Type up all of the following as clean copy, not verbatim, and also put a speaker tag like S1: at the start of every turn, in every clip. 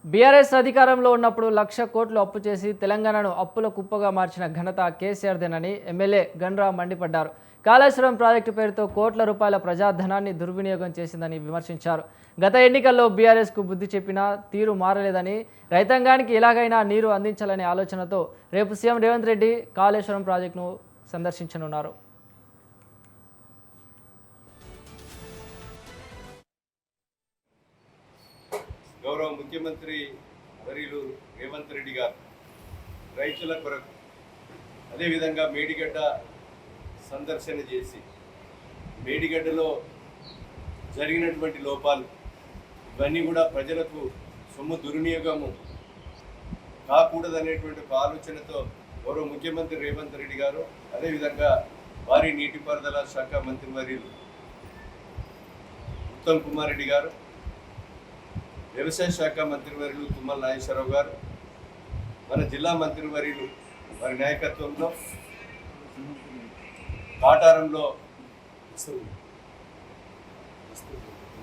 S1: BRS అధికారంలో ఉన్నప్పుడు 1,00,000 కోట్లు అప్పు చేసి తెలంగాణను అప్పుల కుప్పగా మార్చిన ఘనత కేసీఆర్దేనని ఎమ్మెల్యే గన్రా మండిపడ్డారు. కాళేశ్వరం ప్రాజెక్టు పేరుతో కోట్ల రూపాయల ప్రజాధనాన్ని దుర్వినియోగం చేసిందని విమర్శించారు. గత ఎన్నికల్లో బీఆర్ఎస్కు బుద్ధి చెప్పినా తీరు మారలేదని, రైతాంగానికి ఎలాగైనా నీరు అందించాలనే ఆలోచనతో రేపు సీఎం రేవంత్ రెడ్డి కాళేశ్వరం ప్రాజెక్టును సందర్శించనున్నారు.
S2: గౌరవ ముఖ్యమంత్రి వర్యులు రేవంత్ రెడ్డి గారు రైతుల కొరకు అదేవిధంగా మేడిగడ్డ సందర్శన చేసి మేడిగడ్డలో జరిగినటువంటి లోపాలు ఇవన్నీ కూడా ప్రజలకు సొమ్ము దుర్వినియోగము కాకూడదనేటువంటి ఒక ఆలోచనతో గౌరవ ముఖ్యమంత్రి రేవంత్ రెడ్డి గారు అదేవిధంగా వారి నీటిపారుదల శాఖ మంత్రివర్యులు ఉత్తమ్ కుమార్ రెడ్డి గారు, వ్యవసాయ శాఖ మంత్రివర్యులు తుమ్మల నాగేశ్వరరావు గారు, మన జిల్లా మంత్రివర్యులు వారి నాయకత్వంలో కాటారంలో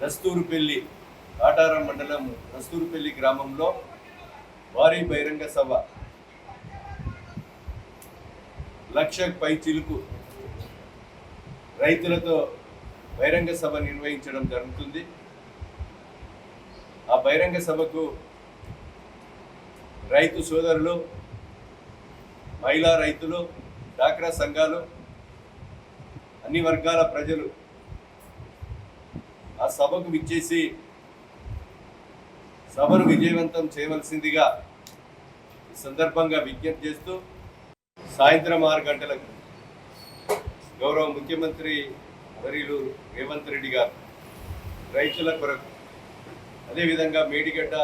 S2: దస్తూరుపల్లి కాటారం మండలం దస్తూరుపల్లి గ్రామంలో భారీ బహిరంగ సభ 1,00,000 పై చిలుకు రైతులతో బహిరంగ సభ నిర్వహించడం జరుగుతుంది. ఆ బహిరంగ సభకు రైతు సోదరులు, మహిళా రైతులు, డాక్రా సంఘాలు, అన్ని వర్గాల ప్రజలు ఆ సభకు విచ్చేసి సభను విజయవంతం చేయవలసిందిగా ఈ సందర్భంగా విజ్ఞప్తి చేస్తూ సాయంత్రం 6 గంటలకు గౌరవ ముఖ్యమంత్రి వర్యులు రేవంత్ రెడ్డి గారు రైతుల కొరకు అదేవిధంగా మేడిగడ్డ